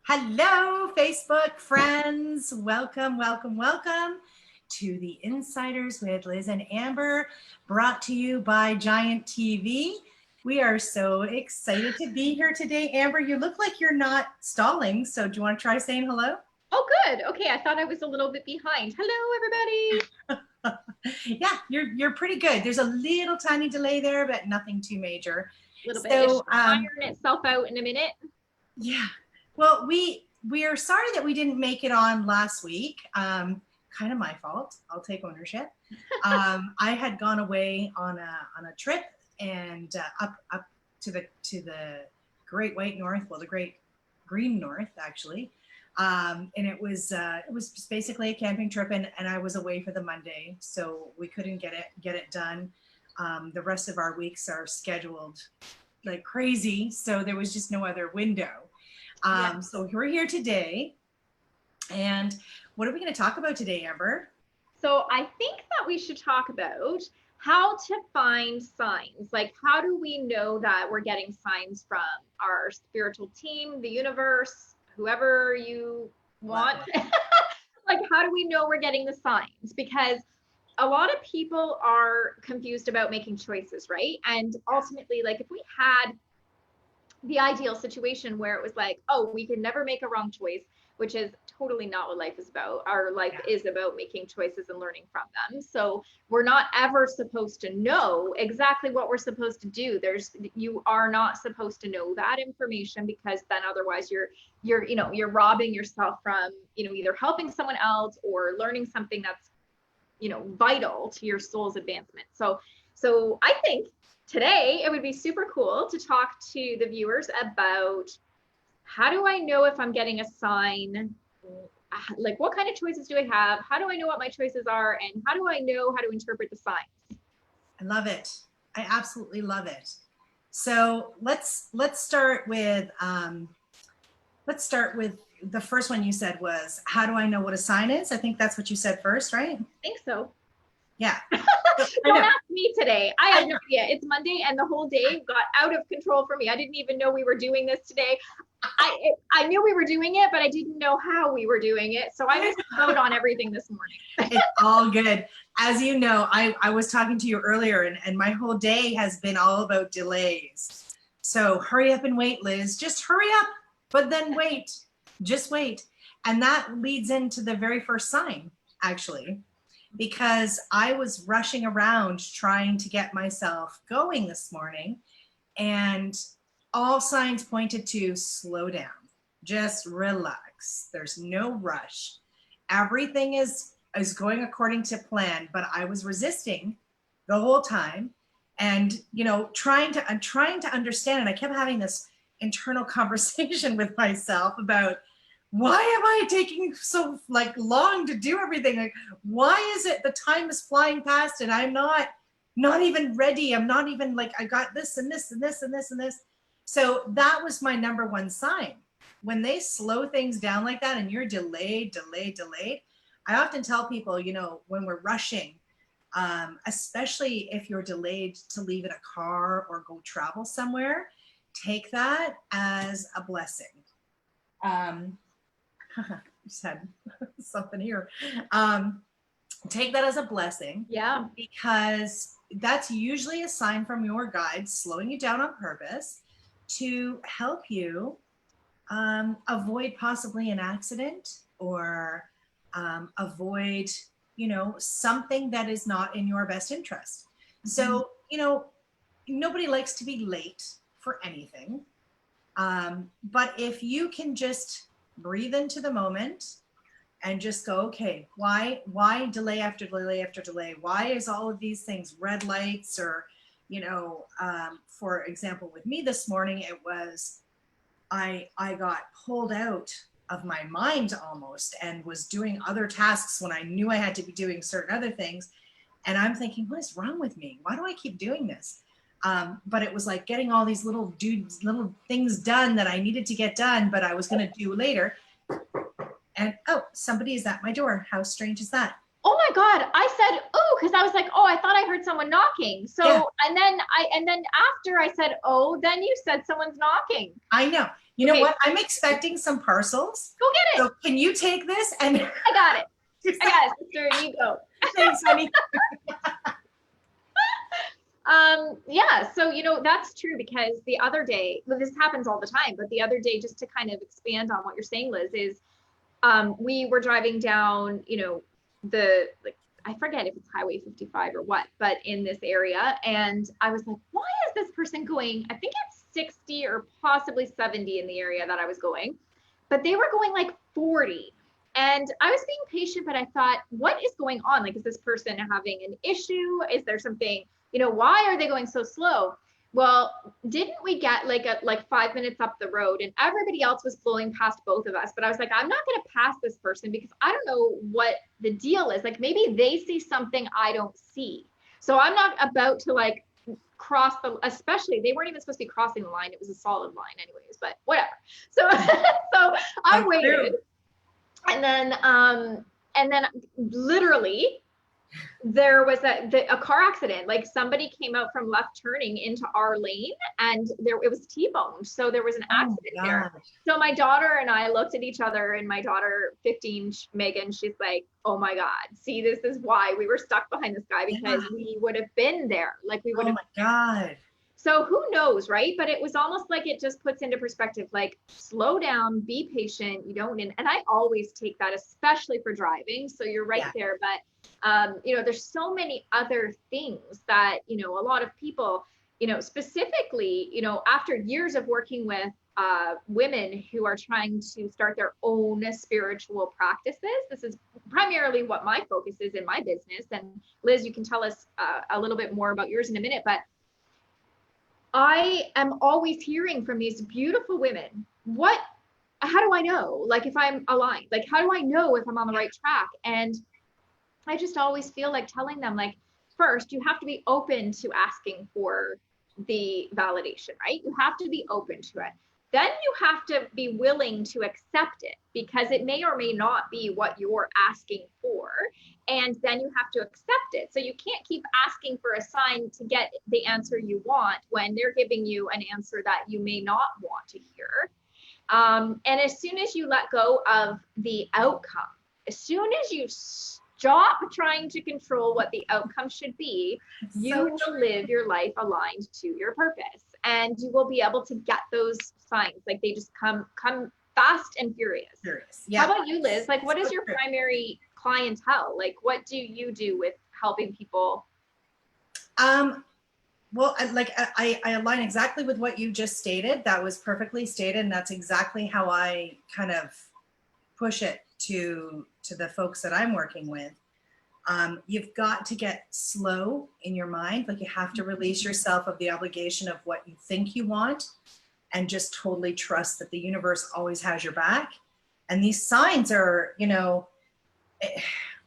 Hello, Facebook friends. Welcome, welcome, welcome to the Insiders with Liz and Amber, brought to you by Giant TV. We are so excited to be here today. Amber, you look like you're not stalling, so do you want to try saying hello? Oh, good. Okay, I thought I was a little bit behind. Hello, everybody. Yeah, you're pretty good. There's a little tiny delay there, but nothing too major. A little bit. It So, should iron itself out in a minute. yeah. Well, we are sorry that we didn't make it on last week. Kind of my fault. I'll take ownership. I had gone away on a trip and up to the Great White North, well, the Great Green North actually, and it was just basically a camping trip, and I was away for the Monday, so we couldn't get it done. The rest of our weeks are scheduled like crazy, so there was just no other window. So we're here today, and what are we going to talk about today, Amber? So I think that we should talk about how to find signs. Like, how do we know that we're getting signs from our spiritual team, the universe, whoever you want? Like, how do we know we're getting the signs? Because a lot of people are confused about making choices, right? And ultimately, like, if we had the ideal situation where it was like, oh, we can never make a wrong choice, which is totally not what life is about. Our life is about making choices and learning from them. So we're not ever supposed to know exactly what we're supposed to do. You are not supposed to know that information, because then otherwise you're robbing yourself from, either helping someone else or learning something that's, vital to your soul's advancement. So I think today it would be super cool to talk to the viewers about, how do I know if I'm getting a sign? Like, what kind of choices do I have? How do I know what my choices are? And how do I know how to interpret the signs? I love it. I absolutely love it. So let's start with the first one you said was, how do I know what a sign is? I think that's what you said first, right? I think so. Yeah. Don't ask me today. I have no idea. It's Monday and the whole day got out of control for me. I didn't even know we were doing this today. I knew we were doing it, but I didn't know how we were doing it. So I just wrote on everything this morning. It's all good. As you know, I was talking to you earlier, and my whole day has been all about delays. So hurry up and wait, Liz. Just hurry up, but then wait. Just wait. And that leads into the very first sign, actually, because I was rushing around trying to get myself going this morning, and all signs pointed to slow down, just relax. There's no rush. Everything is going according to plan, but I was resisting the whole time, and trying to understand. And I kept having this internal conversation with myself about, why am I taking so long to do everything? Like, why is it the time is flying past and I'm not even ready? I'm not even I got this and this and this and this and this. So that was my number one sign. When they slow things down like that and you're delayed, I often tell people, when we're rushing, especially if you're delayed to leave in a car or go travel somewhere, take that as a blessing. Just had something here. Take that as a blessing. Yeah. Because that's usually a sign from your guide slowing you down on purpose to help you avoid possibly an accident, or avoid, something that is not in your best interest. Mm-hmm. So, nobody likes to be late for anything. But if you can just breathe into the moment and just go, okay, why delay after delay after delay? Why is all of these things red lights? Or, for example, with me this morning, it was, I got pulled out of my mind almost, and was doing other tasks when I knew I had to be doing certain other things. And I'm thinking, what is wrong with me? Why do I keep doing this? But it was like getting all these little things done that I needed to get done, but I was going to do later. And, oh, somebody is at my door. How strange is that? oh my God, I said, oh, because I was like, oh, I thought I heard someone knocking. So, Yeah. and then after I said, oh, then you said someone's knocking. I know. You know Okay. what? I'm expecting some parcels. Go get it. So can you take this? And I got it. I got it, sister. You go. thanks, honey. Yeah, so that's true, because the other day, well, this happens all the time, but the other day, just to kind of expand on what you're saying, Liz, is we were driving down, the, like, I forget if it's Highway 55 or what, but in this area, and I was like, why is this person going, I think it's 60 or possibly 70 in the area that I was going, but they were going like 40. And I was being patient, but I thought, what is going on? Like, is this person having an issue? Is there something, why are they going so slow? Well, didn't we get like 5 minutes up the road and everybody else was blowing past both of us? But I was like, I'm not going to pass this person because I don't know what the deal is. Like, maybe they see something I don't see. So I'm not about to like cross especially they weren't even supposed to be crossing the line. It was a solid line anyways, but whatever. So, so I waited. And then literally there was a car accident. Like, somebody came out from left turning into our lane, and it was T-boned. So there was an accident there. So my daughter and I looked at each other, and my daughter, 15, Megan, she's like, oh my God, see, this is why we were stuck behind this guy, because we would have been there. Like, we would have. Oh my God. So who knows, right? But it was almost like it just puts into perspective, like, slow down, be patient. You don't, and I always take that, especially for driving. So you're right there. But, there's so many other things that, a lot of people, specifically, after years of working with women who are trying to start their own spiritual practices. This is primarily what my focus is in my business. And Liz, you can tell us a little bit more about yours in a minute, but I am always hearing from these beautiful women, how do I know, like, if I'm aligned? Like, how do I know if I'm on the right track? And I just always feel like telling them, like, first, you have to be open to asking for the validation, right? You have to be open to it. Then you have to be willing to accept it, because it may or may not be what you're asking for. And then you have to accept it. So you can't keep asking for a sign to get the answer you want when they're giving you an answer that you may not want to hear. And as soon as you let go of the outcome, as soon as you stop trying to control what the outcome should be, you will live your life aligned to your purpose, and you will be able to get those signs. Like, they just come fast and furious. Yeah. How about you, Liz? Like, what is your primary clientele? Like, what do you do with helping people? Well, I align exactly with what you just stated. That was perfectly stated, and that's exactly how I kind of push it to the folks that I'm working with. You've got to get slow in your mind. Like, you have to release yourself of the obligation of what you think you want, and just totally trust that the universe always has your back. And these signs are,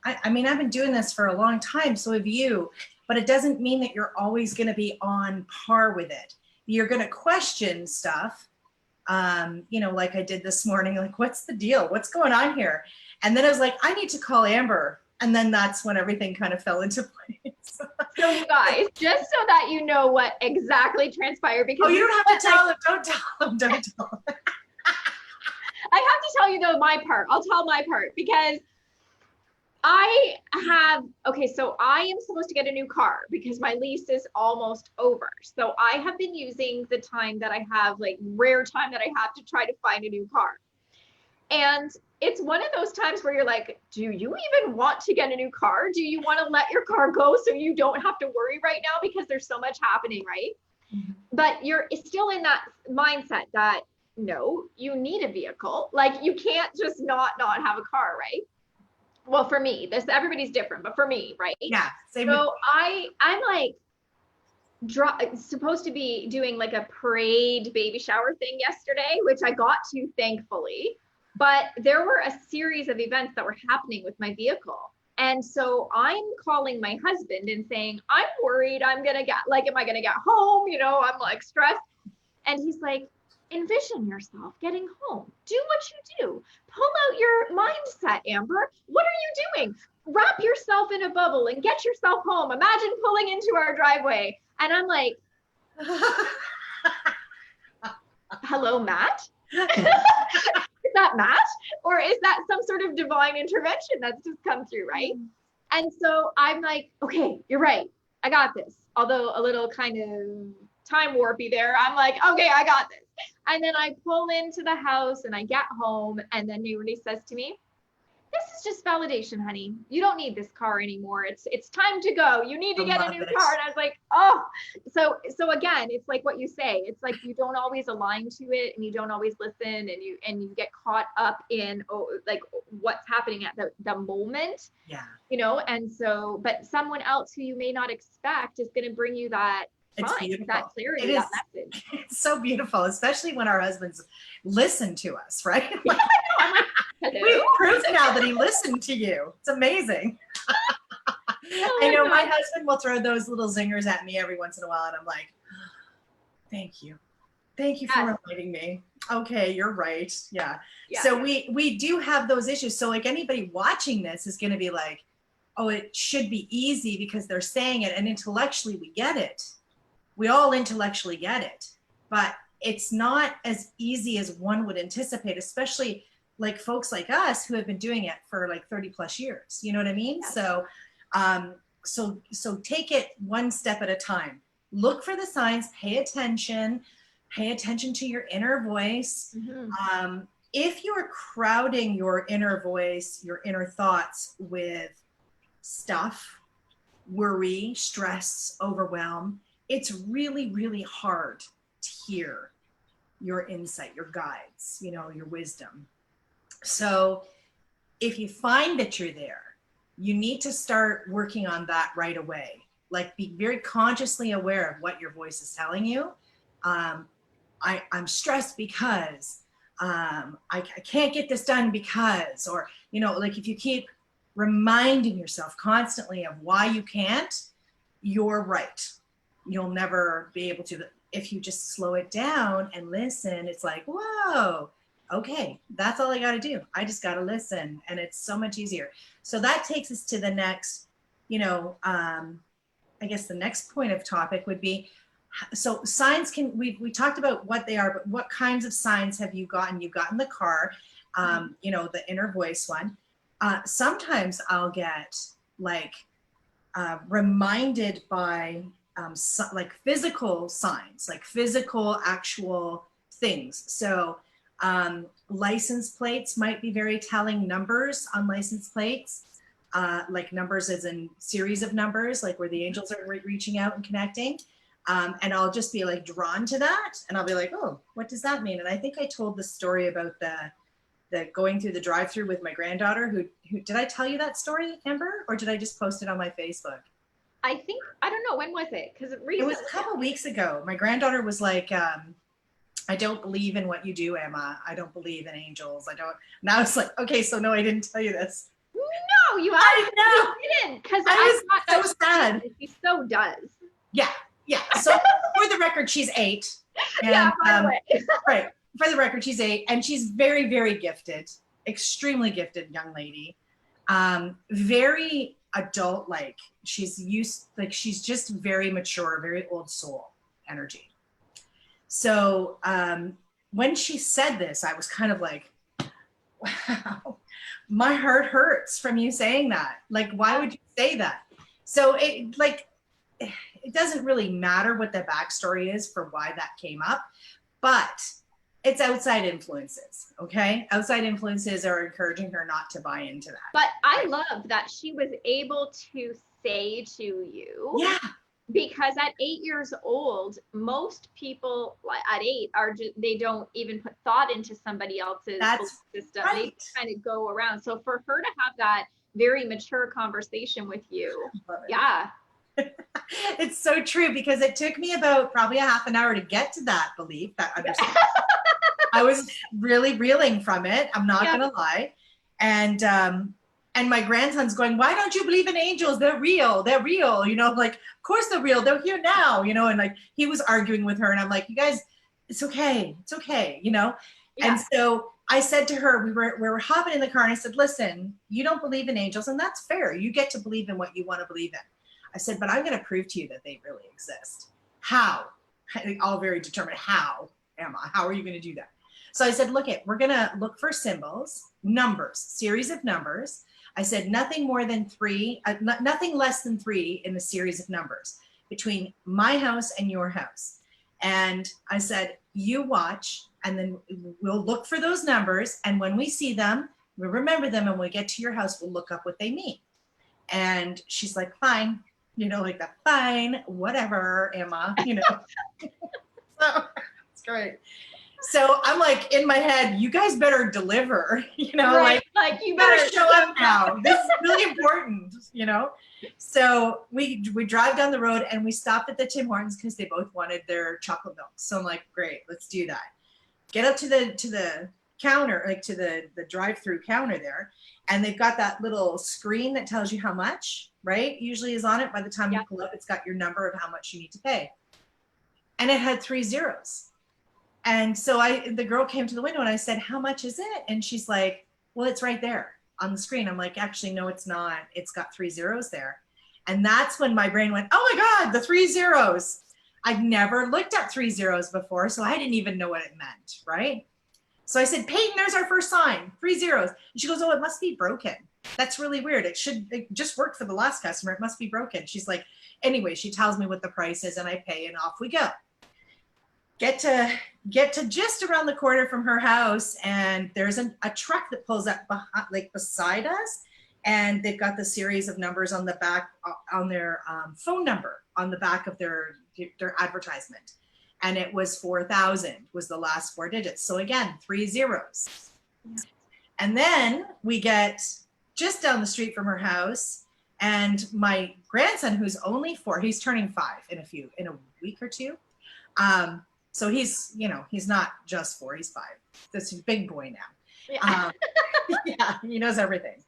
I mean, I've been doing this for a long time, so have you, but it doesn't mean that you're always going to be on par with it. You're going to question stuff, like I did this morning, like, what's the deal? What's going on here? And then I was like, I need to call Amber. And then that's when everything kind of fell into place. So you guys, just so that you know what exactly transpired, because you don't have to tell them. Don't tell them. Don't tell them. I have to tell you though my part. I'll tell my part, because so I am supposed to get a new car because my lease is almost over. So I have been using the time that I have, like rare time that I have, to try to find a new car. And it's one of those times where you're like, do you even want to get a new car? Do you want to let your car go so you don't have to worry right now, because there's so much happening, right? Mm-hmm. But you're still in that mindset that, no, you need a vehicle. Like, you can't just not have a car, right? Well, for me, everybody's different, but for me, right? Yeah. So I'm like, supposed to be doing like a parade baby shower thing yesterday, which I got to, thankfully. But there were a series of events that were happening with my vehicle. And so I'm calling my husband and saying, I'm worried I'm going to get, like, am I going to get home? I'm like stressed. And he's like, envision yourself getting home. Do what you do. Pull out your mindset, Amber. What are you doing? wrap yourself in a bubble and get yourself home. Imagine pulling into our driveway. And I'm like, hello, Matt? Is that Matt? Or is that some sort of divine intervention that's just come through, right? And so I'm like, okay, you're right. I got this. Although a little kind of time warpy there. I'm like, okay, I got this. And then I pull into the house and I get home, and then nobody says to me, this is just validation, honey. You don't need this car anymore. It's time to go. You need to get a new car. And I was like, oh, so again, it's like what you say. It's like you don't always align to it, and you don't always listen, and you get caught up in like what's happening at the moment. Yeah. You know, and so, but someone else who you may not expect is going to bring you that sign, that clarity, that message. It's so beautiful, especially when our husbands listen to us, right? Yeah, I'm like, hello? We've proved now that he listened to you. It's amazing. I know my husband will throw those little zingers at me every once in a while, and I'm like, thank you. Thank you for reminding me. Okay, you're right. Yeah. So we do have those issues. So like anybody watching this is going to be like, oh, it should be easy because they're saying it, and intellectually we get it. We all intellectually get it, but it's not as easy as one would anticipate, especially like folks like us who have been doing it for like 30 plus years. You know what I mean? Yes. So take it one step at a time. Look for the signs, pay attention to your inner voice. Mm-hmm. If you're crowding your inner voice, your inner thoughts with stuff, worry, stress, overwhelm, it's really, really hard to hear your insight, your guides, you know, your wisdom. So if you find that you're there, you need to start working on that right away. Like be very consciously aware of what your voice is telling you. I'm stressed because I can't get this done because, or, you know, like if you keep reminding yourself constantly of why you can't, you're right. You'll never be able to. If you just slow it down and listen, it's like, whoa, okay, that's all I got to do. I just got to listen. And it's so much easier. So that takes us to the next, you know, I guess the next point of topic would be, so signs we talked about what they are, but what kinds of signs have you gotten? You've gotten the car, you know, the inner voice one. Sometimes I'll get like reminded by like physical signs, like physical actual things. So license plates might be very telling. Numbers on license plates, like numbers as in series of numbers, like where the angels are reaching out and connecting. And I'll just be like drawn to that, and I'll be like, oh, what does that mean? And I think I told the story about the going through the drive-through with my granddaughter. Who did I tell you that story, Amber, or did I just post it on my Facebook? I think, I don't know, when was it? Because it was a couple weeks ago. My granddaughter was like, I don't believe in what you do, Emma. I don't believe in angels. I don't. Now it's like, okay, so no, I didn't tell you this. No, you didn't. Because I was so sad. She so does. Yeah. So for the record, she's 8. And, yeah, by the way. Right. For the record, she's 8, and she's very, very gifted, extremely gifted young lady. Very adult-like. She's just very mature, very old soul energy. So when she said this, I was kind of like, wow, my heart hurts from you saying that. Like, why would you say that? So it doesn't really matter what the backstory is for why that came up, but it's outside influences, okay? Outside influences are encouraging her not to buy into that. But I love that she was able to say to you, yeah, because at 8 years old, most people at 8 they don't even put thought into somebody else's system. Right. They kind of go around. So for her to have that very mature conversation with you, yeah. It's so true, because it took me about probably a half an hour to get to that belief, that understanding. I was really reeling from it. I'm not going to lie. And my grandson's going, why don't you believe in angels? They're real. They're real. You know, like, of course they're real. They're here now, you know, and like he was arguing with her, and I'm like, you guys, it's okay. It's okay. You know? And Yeah. so I said to her, we were hopping in the car and I said, listen, you don't believe in angels and that's fair. You get to believe in what you want to believe in. I said, but I'm going to prove to you that they really exist. How? All very determined. How, Emma? How are you going to do that? So I said, we're going to look for symbols, numbers, series of numbers. I said, nothing more than three, nothing less than three in the series of numbers between my house and your house. And I said, you watch, and then we'll look for those numbers. And when we see them, we'll remember them. And when we get to your house, we'll look up what they mean. And she's like, fine, like that, fine, whatever, Emma, So it's great. So I'm like in my head, you guys better deliver, Right. Like you better show up now. This is really important, So we drive down the road and we stopped at the Tim Hortons because they both wanted their chocolate milk. So I'm like, great, let's do that. Get up to the counter, like to the drive-through counter there, and they've got that little screen that tells you how much, right? Usually is on it. By the time you pull up, it's got your number of how much you need to pay. And it had 3 zeros. And so the girl came to the window and I said, how much is it? And she's like, well, it's right there on the screen. I'm like, actually, no, it's not. It's got 3 zeros there. And that's when my brain went, oh my God, the 3 zeros. I'd never looked at 3 zeros before, so I didn't even know what it meant, right? So I said, Peyton, there's our first sign, 3 zeros. And she goes, oh, it must be broken. That's really weird. It just worked for the last customer. It must be broken. She's like, anyway, she tells me what the price is and I pay and off we go. Get to just around the corner from her house, and there's a truck that pulls up beside us, and they've got the series of numbers on the back on their phone number on the back of their advertisement, and it was 4,000 was the last 4 digits. So again, 3 zeros. And then we get just down the street from her house, and my grandson, who's only 4, he's turning 5 in a week or two. So he's not just 4, he's 5. This is a big boy now. Yeah. Yeah, he knows everything.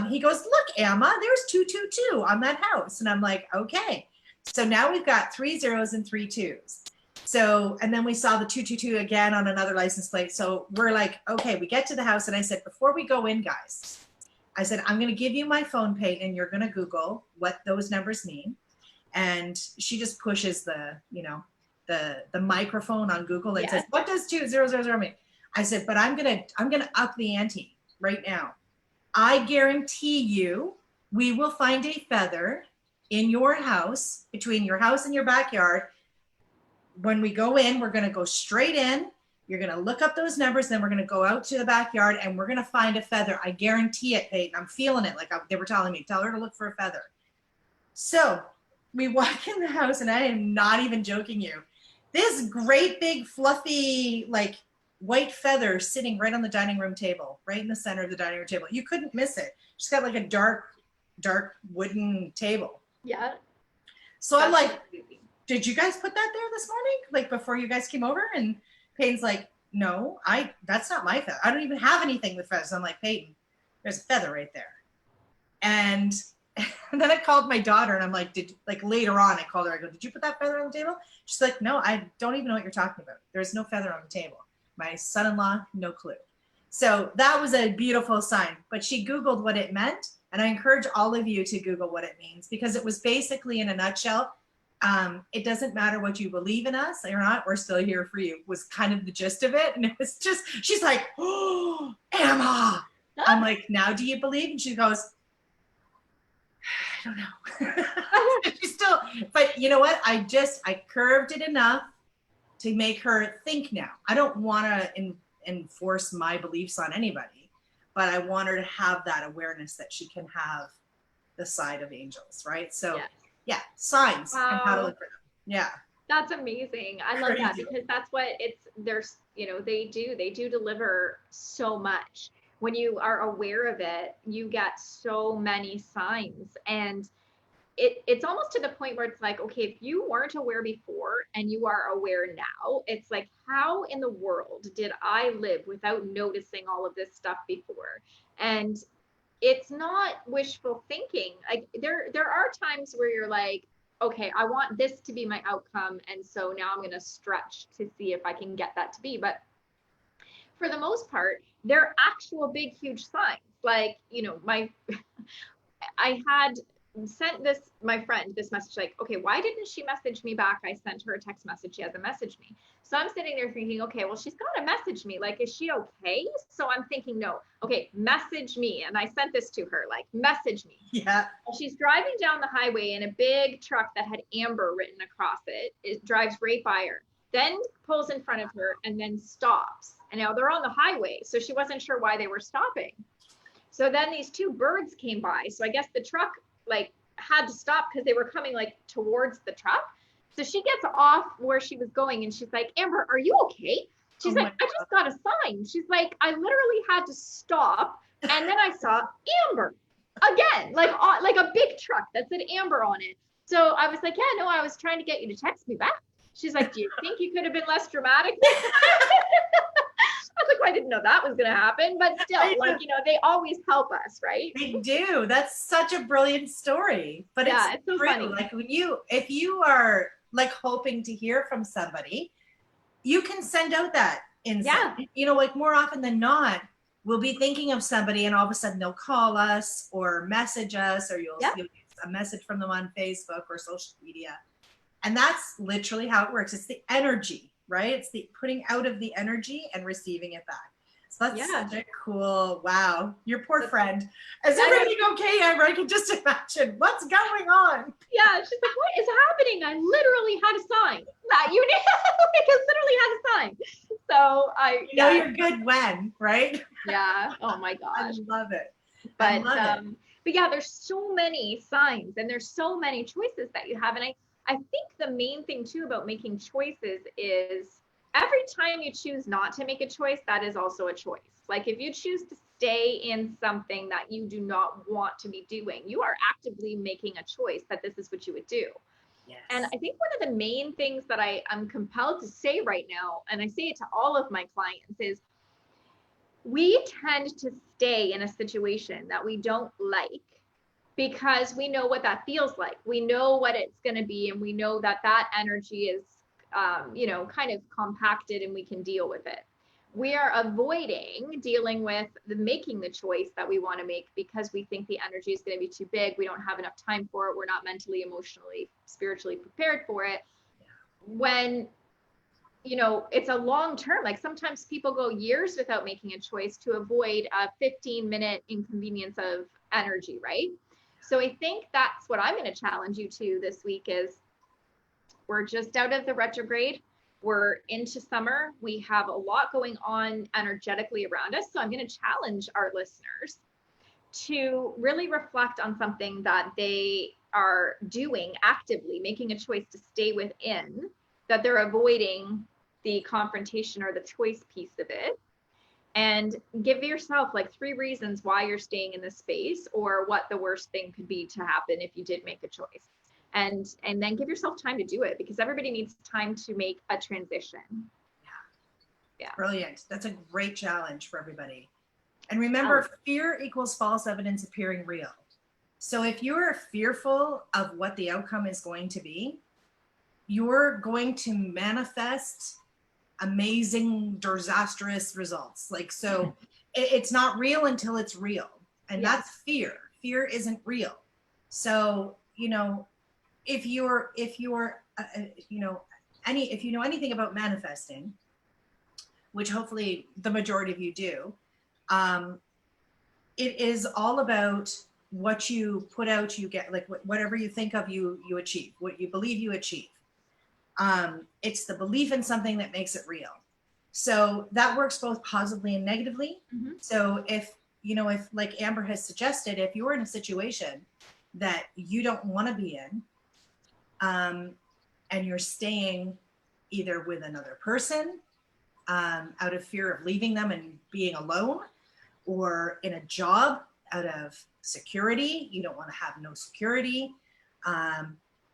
He goes, look, Emma, there's 222 on that house. And I'm like, okay. So now we've got 3 zeros and 3 2s. So, and then we saw the 222 again on another license plate. So we're like, okay, we get to the house. And I said, before we go in, guys, I said, I'm going to give you my phone, Peyton, and you're going to Google what those numbers mean. And she just pushes the microphone on Google and says, what does 2000 mean? I said, but I'm gonna up the ante right now. I guarantee you we will find a feather in your house, between your house and your backyard. When we go in, we're gonna go straight in. You're gonna look up those numbers, then we're gonna go out to the backyard and we're gonna find a feather. I guarantee it, Peyton. I'm feeling it. Like they were telling me, tell her to look for a feather. So we walk in the house, and I am not even joking you. This great big fluffy like white feather sitting right on the dining room table, right in the center of the dining room table. You couldn't miss it. She's got like a dark wooden table. Yeah. So I'm like, did you guys put that there this morning? Like before you guys came over? And Peyton's like, no, that's not my feather. I don't even have anything with feathers. I'm like, Peyton, there's a feather right there. And then I called my daughter and I'm like, later on I called her, I go, did you put that feather on the table? She's like, no, I don't even know what you're talking about. There's no feather on the table. My son-in-law, no clue. So that was a beautiful sign, but she Googled what it meant. And I encourage all of you to Google what it means, because it was basically, in a nutshell, it doesn't matter what you believe in us or not, we're still here for you, was kind of the gist of it. And it was just, she's like, oh, Emma. I'm like, now do you believe? And she goes, I don't know. She's still, but you know what? I curved it enough to make her think now. I don't want to enforce my beliefs on anybody, but I want her to have that awareness that she can have the side of angels, right? So yeah, signs and how to look for them. Yeah. That's amazing. I love that, because that's what they do deliver so much. When you are aware of it, you get so many signs, and it's almost to the point where it's like, okay, if you weren't aware before and you are aware now, it's like, how in the world did I live without noticing all of this stuff before? And it's not wishful thinking. Like there are times where you're like, okay, I want this to be my outcome, and so now I'm going to stretch to see if I can get that to be. But for the most part, they're actual big, huge signs. Like, you know, I had sent my friend this message, like, okay, why didn't she message me back? I sent her a text message. She hasn't messaged me. So I'm sitting there thinking, okay, well, she's got to message me. Like, is she okay? So I'm thinking, no, okay, message me. And I sent this to her, like, message me. Yeah. Well, she's driving down the highway in a big truck that had Amber written across it. It drives right by her, then pulls in front of her and then stops. And now they're on the highway. So she wasn't sure why they were stopping. So then these two birds came by. So I guess the truck like had to stop because they were coming like towards the truck. So she gets off where she was going and she's like, Amber, are you okay? She's like, I just got a sign. She's like, I literally had to stop. And then I saw Amber again, like a big truck that said Amber on it. So I was like, yeah, no, I was trying to get you to text me back. She's like, do you think you could have been less dramatic? I was like, well, I didn't know that was going to happen, but still, like, you know, they always help us, right? They do. That's such a brilliant story. But yeah, it's so true. funny. Like if you are like hoping to hear from somebody, you can send out that insight. Yeah. You know, like more often than not, we'll be thinking of somebody and all of a sudden they'll call us or message us, or you'll see a message from them on Facebook or social media. And that's literally how it works. It's the energy, right? It's the putting out of the energy and receiving it back. So that's such a cool, wow. Your poor friend. Is everything okay, Amber? I can just imagine what's going on. Yeah, she's like, what is happening? I literally had a sign that you need. I literally had a sign. So you know you're good when, right? Yeah. Oh my gosh. I love it. But yeah, there's so many signs and there's so many choices that you have. And I think the main thing too about making choices is every time you choose not to make a choice, that is also a choice. Like if you choose to stay in something that you do not want to be doing, you are actively making a choice that this is what you would do. Yes. And I think one of the main things that I am compelled to say right now, and I say it to all of my clients, is we tend to stay in a situation that we don't like because we know what that feels like. We know what it's going to be, and we know that that energy is, you know, kind of compacted and we can deal with it. We are avoiding dealing with making the choice that we want to make because we think the energy is going to be too big. We don't have enough time for it. We're not mentally, emotionally, spiritually prepared for it. When, you know, it's a long term, like sometimes people go years without making a choice to avoid a 15-minute inconvenience of energy, right? So I think that's what I'm going to challenge you to this week is we're just out of the retrograde. We're into summer. We have a lot going on energetically around us. So I'm going to challenge our listeners to really reflect on something that they are doing actively, making a choice to stay within, that they're avoiding the confrontation or the choice piece of it. And give yourself like 3 reasons why you're staying in this space or what the worst thing could be to happen if you did make a choice. And then give yourself time to do it because everybody needs time to make a transition. Yeah. Brilliant. That's a great challenge for everybody. And remember, fear equals false evidence appearing real. So if you're fearful of what the outcome is going to be, you're going to manifest amazing, disastrous results. Like, so it's not real until it's real. And that's fear. Fear isn't real. So, you know, if you know anything about manifesting, which hopefully the majority of you do, it is all about what you put out, you get, like whatever you think of, you achieve, what you believe you achieve. It's the belief in something that makes it real. So that works both positively and negatively. Mm-hmm. So if like Amber has suggested, if you're in a situation that you don't want to be in, and you're staying either with another person out of fear of leaving them and being alone, or in a job out of security, you don't want to have no security,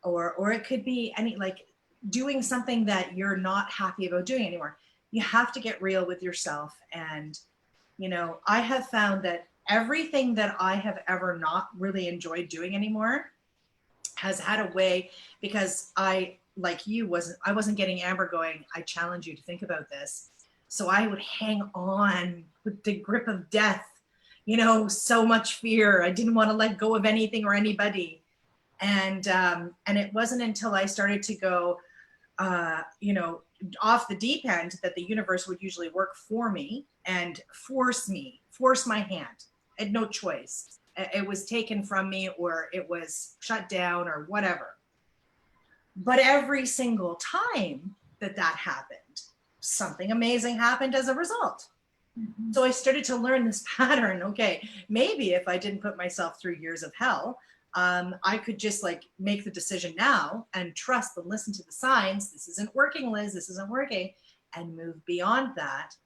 or it could be any, like doing something that you're not happy about doing anymore. You have to get real with yourself. And, you know, I have found that everything that I have ever not really enjoyed doing anymore has had a way, because I, like you, I wasn't getting Amber going, I challenge you to think about this. So I would hang on with the grip of death, you know, so much fear. I didn't want to let go of anything or anybody. And it wasn't until I started to go, you know, off the deep end that the universe would usually work for me and force my hand. I had no choice. It was taken from me, or it was shut down, or whatever. But every single time that happened, something amazing happened as a result. Mm-hmm. So I started to learn this pattern. Okay, maybe if I didn't put myself through years of hell, I could just like make the decision now and trust and listen to the signs. This isn't working, Liz. This isn't working, and move beyond that.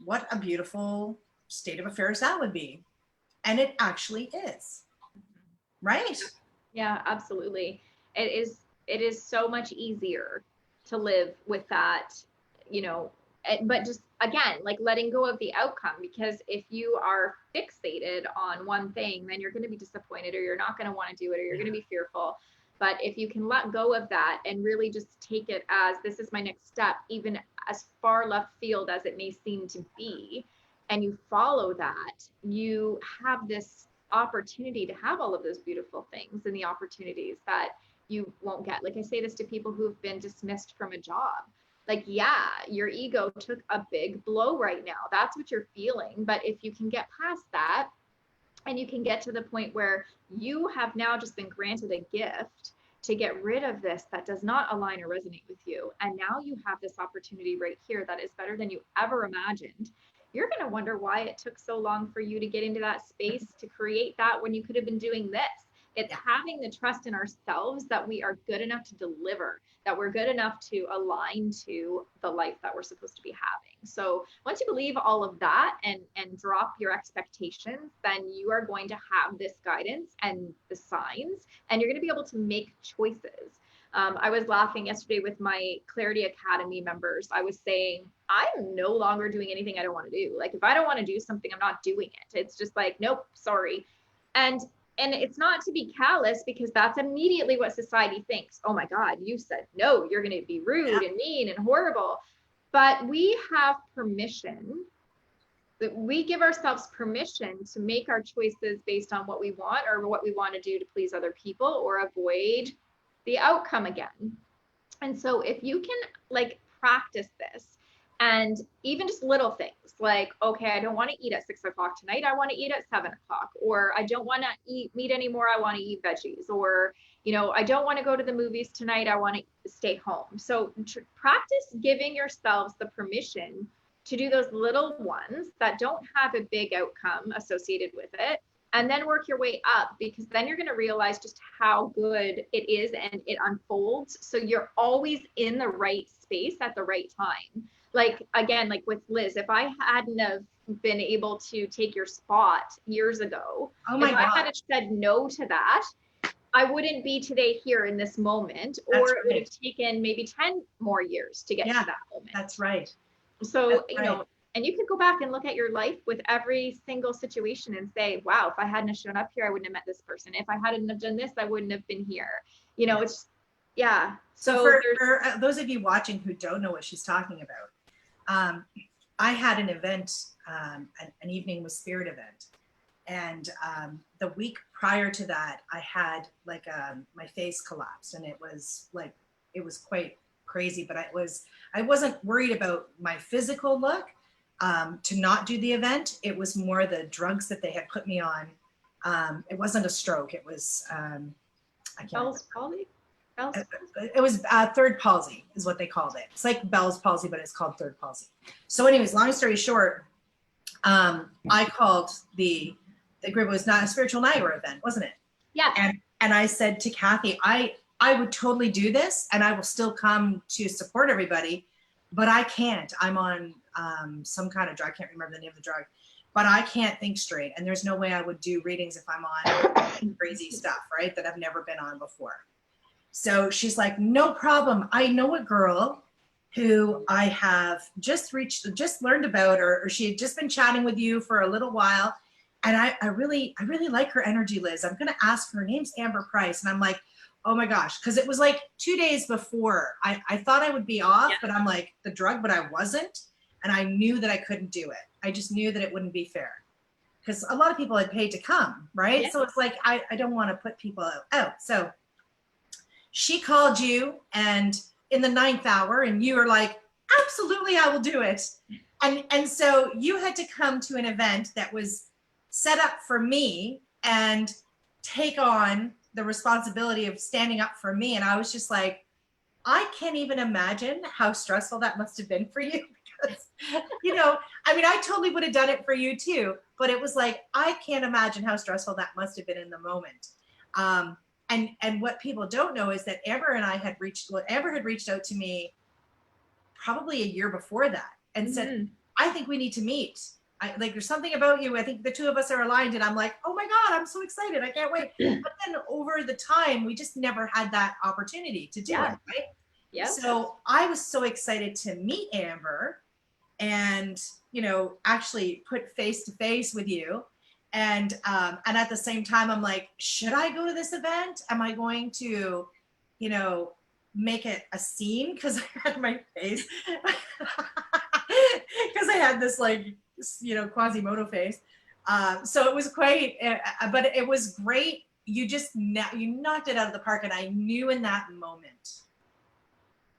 What a beautiful state of affairs that would be. And it actually is, right? Yeah, absolutely. It is so much easier to live with that, you know, but just again, like letting go of the outcome, because if you are fixated on one thing, then you're going to be disappointed, or you're not going to want to do it, or you're going to be fearful. But if you can let go of that and really just take it as, this is my next step, even as far left field as it may seem to be, and you follow that, you have this opportunity to have all of those beautiful things and the opportunities that you won't get. Like I say this to people who have been dismissed from a job. Like, yeah, your ego took a big blow right now. That's what you're feeling. But if you can get past that, and you can get to the point where you have now just been granted a gift to get rid of this that does not align or resonate with you, and now you have this opportunity right here that is better than you ever imagined, you're going to wonder why it took so long for you to get into that space to create that when you could have been doing this. It's having the trust in ourselves that we are good enough to deliver, that we're good enough to align to the life that we're supposed to be having. So once you believe all of that and drop your expectations, then you are going to have this guidance and the signs, and you're going to be able to make choices. I was laughing yesterday with my Clarity Academy members. I was saying, I'm no longer doing anything I don't want to do. Like, if I don't want to do something, I'm not doing it. It's just like, nope, sorry. And it's not to be callous, because that's immediately what society thinks. Oh my God, you said no, you're going to be rude and mean and horrible. But we have permission, that we give ourselves permission to make our choices based on what we want, or what we want to do to please other people or avoid the outcome again. And so if you can like practice this, and even just little things like, okay, I don't want to eat at 6 o'clock tonight. I want to eat at 7 o'clock, or I don't want to eat meat anymore. I want to eat veggies, or, you know, I don't want to go to the movies tonight. I want to stay home. So practice giving yourselves the permission to do those little ones that don't have a big outcome associated with it, and then work your way up, because then you're going to realize just how good it is and it unfolds. So you're always in the right space at the right time. Like, again, like with Liz, if I hadn't have been able to take your spot years ago, if I had said no to that, I wouldn't be today here in this moment, or it would have taken maybe 10 more years to get to that moment. That's right. So, you know, and you could go back and look at your life with every single situation and say, wow, if I hadn't have shown up here, I wouldn't have met this person. If I hadn't have done this, I wouldn't have been here. You know, it's, yeah. So for those of you watching who don't know what she's talking about, I had an event, an evening with spirit event. And the week prior to that, I had like my face collapsed, and it was quite crazy, but I wasn't worried about my physical look to not do the event. It was more the drugs that they had put me on. It wasn't a stroke. It was, I can't Bell's palsy? It was third palsy is what they called it. It's like Bell's palsy, but it's called third palsy. So anyways, long story short, I called the group. It was not a spiritual night-wear event, wasn't it? Yeah. And I said to Kathy, I would totally do this, and I will still come to support everybody, but I can't. I'm on some kind of drug. I can't remember the name of the drug, but I can't think straight. And there's no way I would do readings if I'm on crazy stuff, right? That I've never been on before. So she's like, no problem. I know a girl who I have just learned about, or she had just been chatting with you for a little while. And I really like her energy, Liz. I'm going to ask her. Her name's Amber Price. And I'm like, oh my gosh. Cause it was like 2 days before I thought I would be off, but I'm like the drug, but I wasn't. And I knew that I couldn't do it. I just knew that it wouldn't be fair because a lot of people had paid to come, right? Yeah. So it's like, I don't want to put people out. So she called you and in the 9th hour and you were like, absolutely, I will do it. And so you had to come to an event that was set up for me and take on the responsibility of standing up for me. And I was just like, I can't even imagine how stressful that must have been for you because, you know, I mean, I totally would have done it for you too, but it was like, I can't imagine how stressful that must have been in the moment. And what people don't know is that Amber had reached out to me probably a year before that and said, I think we need to meet. Like, there's something about you. I think the two of us are aligned. And I'm like, oh my God, I'm so excited. I can't wait. But then over the time, we just never had that opportunity to do it, right? Yeah. So I was so excited to meet Amber and, you know, actually put face to face with you. And at the same time, I'm like, should I go to this event? Am I going to, you know, make it a scene? Because I had my face, because I had this like, you know, Quasimodo face. So it was quite, but it was great. You just, you knocked it out of the park. And I knew in that moment,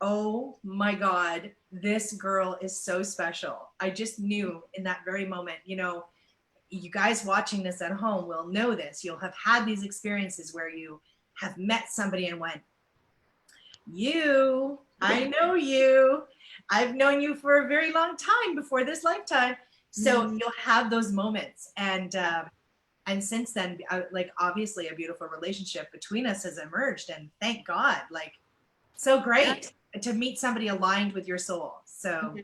oh my God, this girl is so special. I just knew in that very moment, you know, you guys watching this at home will know this. You'll have had these experiences where you have met somebody and went, I know you. I've known you for a very long time before this lifetime. So you'll have those moments. And since then, like, obviously a beautiful relationship between us has emerged, and thank God, like, so great to meet somebody aligned with your soul. So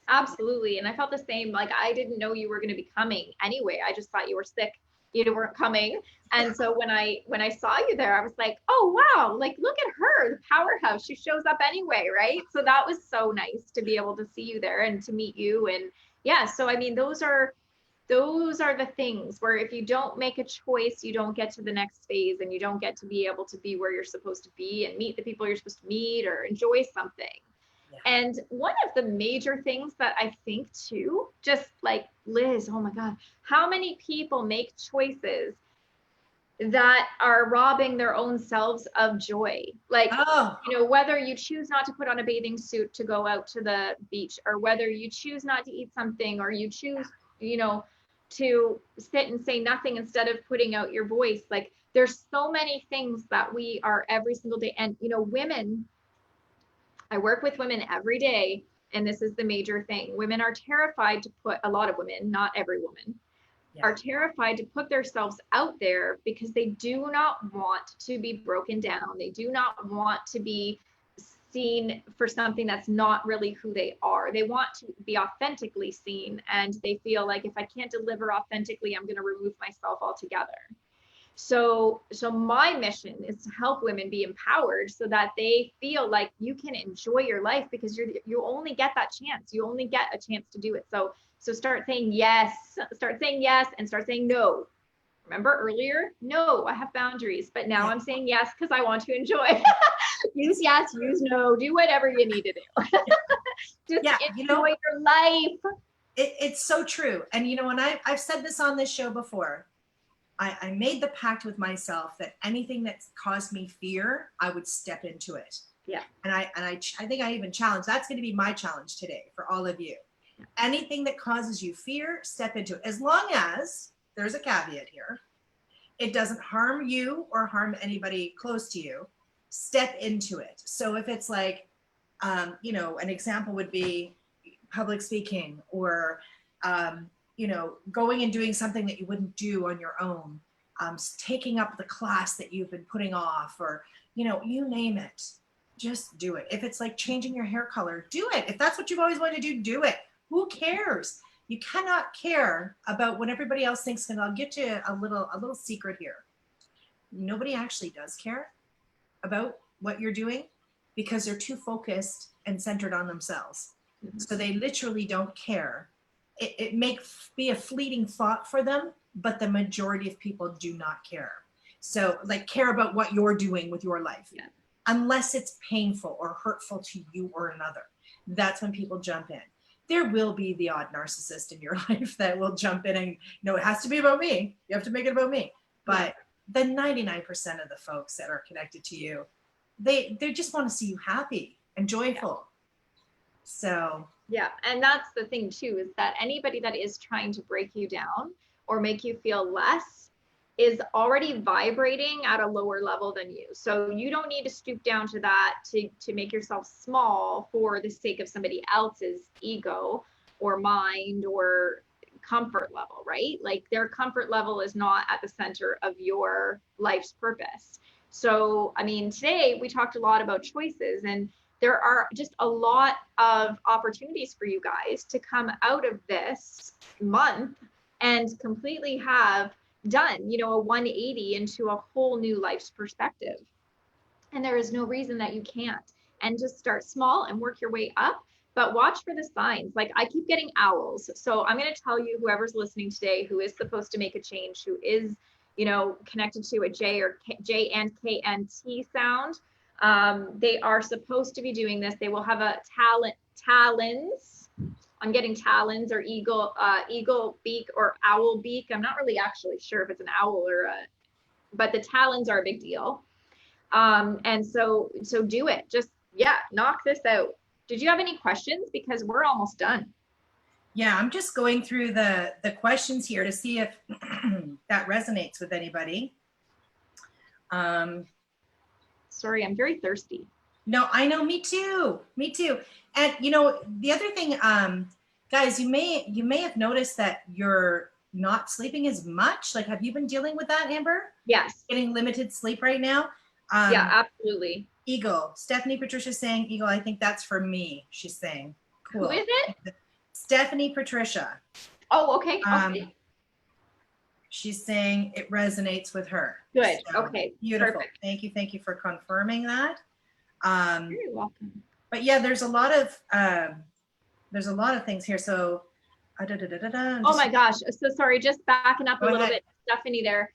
absolutely. And I felt the same. Like, I didn't know you were going to be coming anyway. I just thought you were sick. You weren't coming. And so when I saw you there, I was like, oh, wow, like, look at her, the powerhouse. She shows up anyway. Right. So that was so nice to be able to see you there and to meet you. And yeah, so I mean, those are the things where if you don't make a choice, you don't get to the next phase, and you don't get to be able to be where you're supposed to be and meet the people you're supposed to meet or enjoy something. Yeah. And one of the major things that I think too, just like Liz, oh my God, how many people make choices that are robbing their own selves of joy? Like, you know, whether you choose not to put on a bathing suit to go out to the beach, or whether you choose not to eat something, or you choose, you know, to sit and say nothing instead of putting out your voice. Like, there's so many things that we are every single day. And, you know, women, I work with women every day, and this is the major thing. Women are terrified to put, a lot of women, not every woman, are terrified to put themselves out there because they do not want to be broken down. They do not want to be seen for something that's not really who they are. They want to be authentically seen, and they feel like if I can't deliver authentically, I'm going to remove myself altogether. So my mission is to help women be empowered so that they feel like you can enjoy your life, because you only get that chance. You only get a chance to do it. So start saying yes, and start saying no. Remember earlier? No, I have boundaries, but now I'm saying yes because I want to enjoy. Use yes, use no, do whatever you need to do. Just enjoy your life. It's so true. And you know, and I've said this on this show before, I made the pact with myself that anything that caused me fear, I would step into it. Yeah. And I think I even challenged, that's going to be my challenge today for all of you. Yeah. Anything that causes you fear, step into it. As long as, there's a caveat here, it doesn't harm you or harm anybody close to you, step into it. So if it's like, you know, an example would be public speaking, or, you know, going and doing something that you wouldn't do on your own, taking up the class that you've been putting off, or, you know, you name it, just do it. If it's like changing your hair color, do it. If that's what you've always wanted to do, do it. Who cares? You cannot care about what everybody else thinks. And I'll get you a little secret here. Nobody actually does care about what you're doing because they're too focused and centered on themselves. Mm-hmm. So they literally don't care. It may be a fleeting thought for them, but the majority of people do not care. So like, care about what you're doing with your life, unless it's painful or hurtful to you or another. That's when people jump in. there will be the odd narcissist in your life that will jump in and, no, it has to be about me. You have to make it about me. But the 99% of the folks that are connected to you, they just want to see you happy and joyful. So yeah, and that's the thing too, is that anybody that is trying to break you down or make you feel less is already vibrating at a lower level than you. So you don't need to stoop down to that to make yourself small for the sake of somebody else's ego or mind or comfort level, right? Like their comfort level is not at the center of your life's purpose. So, I mean, today we talked a lot about choices, and there are just a lot of opportunities for you guys to come out of this month and completely have done, you know, a 180 into a whole new life's perspective. And there is no reason that you can't. And just start small and work your way up, but watch for the signs. Like I keep getting owls. So I'm going to tell you, whoever's listening today, who is supposed to make a change, who is, you know, connected to a J or J and KNT sound, they are supposed to be doing this. They will have a talons. I'm getting talons or eagle beak or owl beak. I'm not really actually sure if it's an owl or but the talons are a big deal. And so do it. Just, knock this out. Did you have any questions? Because we're almost done. Yeah, I'm just going through the questions here to see if that resonates with anybody. Sorry, I'm very thirsty. No, I know, me too. And you know, the other thing, guys, you may have noticed that you're not sleeping as much. Like, have you been dealing with that, Amber? Yes. Getting limited sleep right now? Yeah, absolutely. Eagle. Stephanie Patricia saying, Eagle, I think that's for me, she's saying. Cool. Who is it? Stephanie Patricia. Oh, okay. Okay. She's saying it resonates with her. Good. So, okay. Beautiful. Perfect. Thank you for confirming that. You're welcome. But yeah, there's a lot of things here. So, oh my gosh. So sorry, just backing up a little bit, Stephanie there.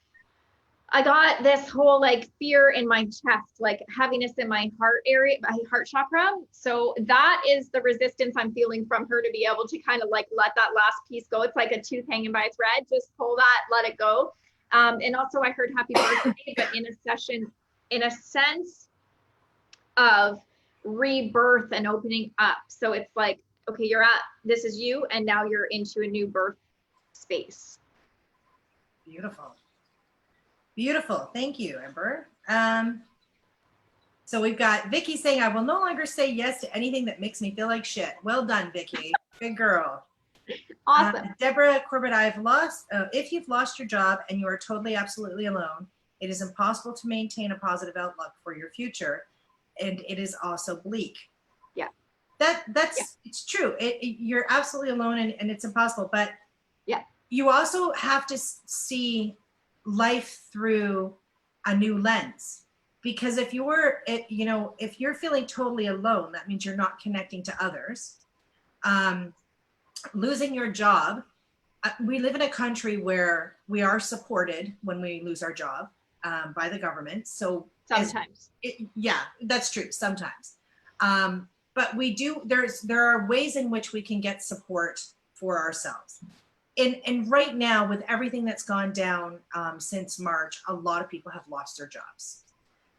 I got this whole like fear in my chest, like heaviness in my heart area, my heart chakra. So that is the resistance I'm feeling from her to be able to kind of like let that last piece go. It's like a tooth hanging by a thread. Just pull that, let it go. And also I heard happy birthday, but in a sense of rebirth and opening up. So it's like, okay, this is you, and now you're into a new birth space. Beautiful. Thank you, Amber. So we've got Vicky saying, I will no longer say yes to anything that makes me feel like shit. Well done, Vicky. Good girl. Awesome. Deborah Corbett, if you've lost your job and you are totally, absolutely alone, it is impossible to maintain a positive outlook for your future. And it is also bleak. Yeah. It's true. You're absolutely alone and it's impossible. But yeah, you also have to see life through a new lens, because if you're feeling totally alone, that means you're not connecting to others. Losing your job, we live in a country where we are supported when we lose our job by the government. So sometimes, that's true. Sometimes, but there are ways in which we can get support for ourselves. And right now, with everything that's gone down since March, a lot of people have lost their jobs.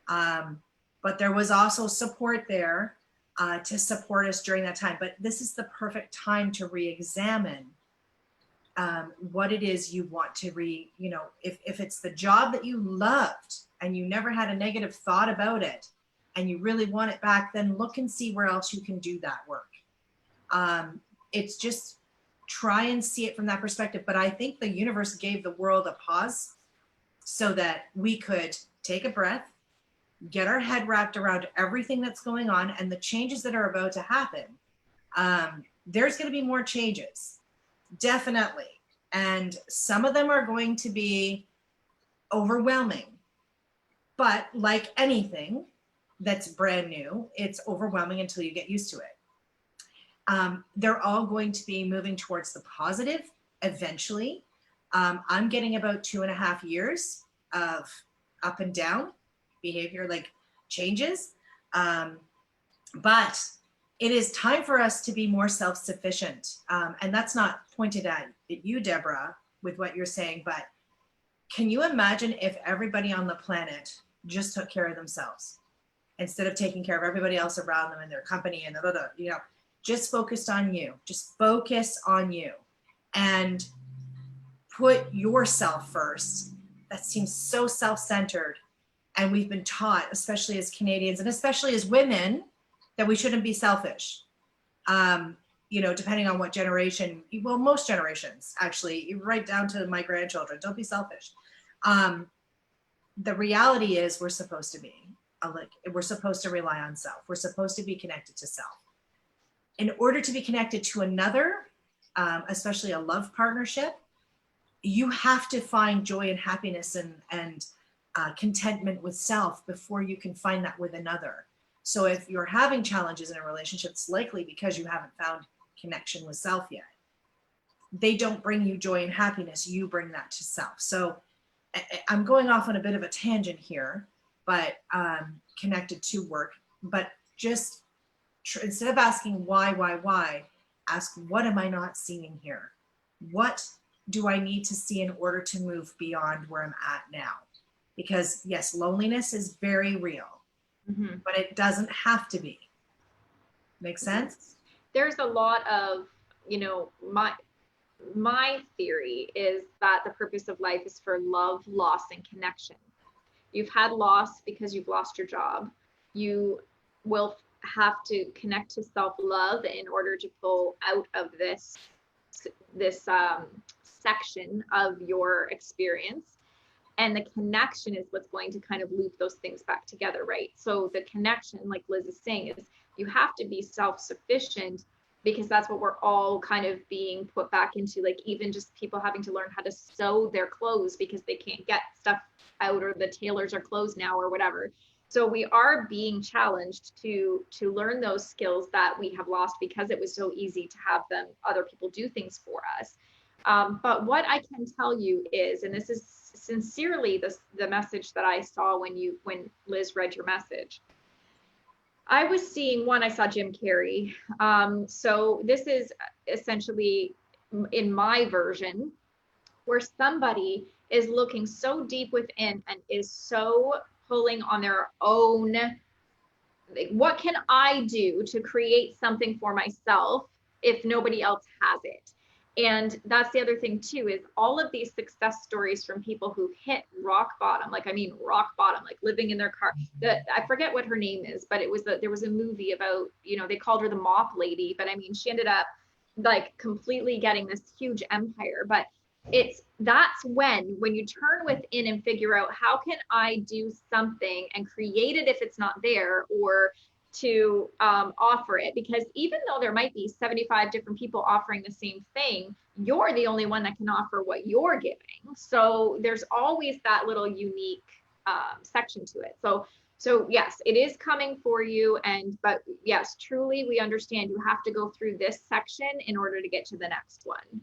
But there was also support there to support us during that time. But this is the perfect time to re-examine what it is you want to if it's the job that you loved and you never had a negative thought about it and you really want it back, then look and see where else you can do that work. It's just try and see it from that perspective. But I think the universe gave the world a pause so that we could take a breath, get our head wrapped around everything that's going on and the changes that are about to happen. There's going to be more changes, definitely. And some of them are going to be overwhelming. But like anything that's brand new, it's overwhelming until you get used to it. They're all going to be moving towards the positive eventually. I'm getting about 2.5 years of up and down behavior, like changes. But it is time for us to be more self-sufficient. And that's not pointed at you, Deborah, with what you're saying, but can you imagine if everybody on the planet just took care of themselves instead of taking care of everybody else around them and their company and you know, just focused on you, just focus on you and put yourself first. That seems so self-centered. And we've been taught, especially as Canadians and especially as women, that we shouldn't be selfish. You know, depending on what generation, well, most generations, actually, right down to my grandchildren, don't be selfish. The reality is we're supposed to be, we're supposed to rely on self. We're supposed to be connected to self. In order to be connected to another, especially a love partnership, you have to find joy and happiness and contentment with self before you can find that with another. So if you're having challenges in a relationship, it's likely because you haven't found connection with self yet. They don't bring you joy and happiness. You bring that to self. So I'm going off on a bit of a tangent here, but connected to work. But just instead of asking why, ask what am I not seeing here? What do I need to see in order to move beyond where I'm at now? Because yes, loneliness is very real, but it doesn't have to be. Make sense? There's a lot of, you know, my theory is that the purpose of life is for love, loss, and connection. You've had loss because you've lost your job. You will have to connect to self-love in order to pull out of this section of your experience. And the connection is what's going to kind of loop those things back together, right? So the connection, like Liz is saying, is you have to be self-sufficient, because that's what we're all kind of being put back into, like even just people having to learn how to sew their clothes because they can't get stuff out, or the tailors are closed now or whatever. So we are being challenged to learn those skills that we have lost because it was so easy to have them, other people do things for us. But what I can tell you is, and this is sincerely the message that I saw when Liz read your message, I was seeing I saw Jim Carrey. So this is essentially in my version where somebody is looking so deep within and is so pulling on their own, like, what can I do to create something for myself if nobody else has it? And that's the other thing too, is all of these success stories from people who hit rock bottom, like, I mean, rock bottom, like living in their car. I forget what her name is, but there was a movie about, you know, they called her the mop lady, but I mean, she ended up like completely getting this huge empire. But that's when you turn within and figure out, how can I do something and create it if it's not there, or to offer it? Because even though there might be 75 different people offering the same thing, you're the only one that can offer what you're giving. So there's always that little unique section to it. So yes, it is coming for you. But yes, truly, we understand you have to go through this section in order to get to the next one.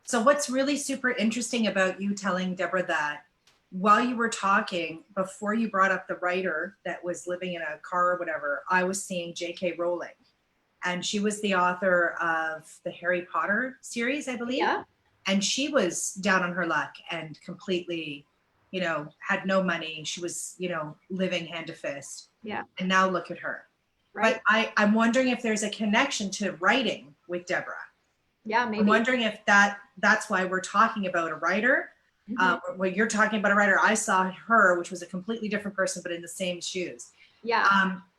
So what's really super interesting about you telling Deborah that, while you were talking, before you brought up the writer that was living in a car or whatever, I was seeing J.K. Rowling. And she was the author of the Harry Potter series, I believe. Yeah. And she was down on her luck and completely, you know, had no money. She was, you know, living hand to fist. Yeah. And now look at her. Right. But I'm wondering if there's a connection to writing with Deborah. Yeah, maybe. I'm wondering if that's why we're talking about a writer. When you're talking about a writer, I saw her, which was a completely different person, but in the same shoes. Yeah.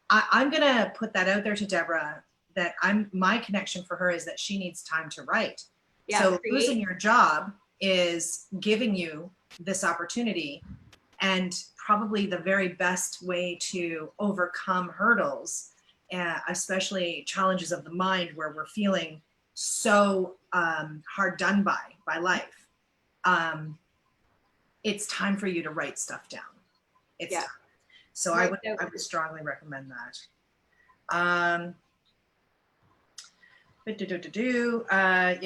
I'm going to put that out there to Deborah, that my connection for her is that she needs time to write. Yeah, so losing your job is giving you this opportunity, and probably the very best way to overcome hurdles, especially challenges of the mind where we're feeling so hard done by life. It's time for you to write stuff down. It's time. So I would strongly recommend that.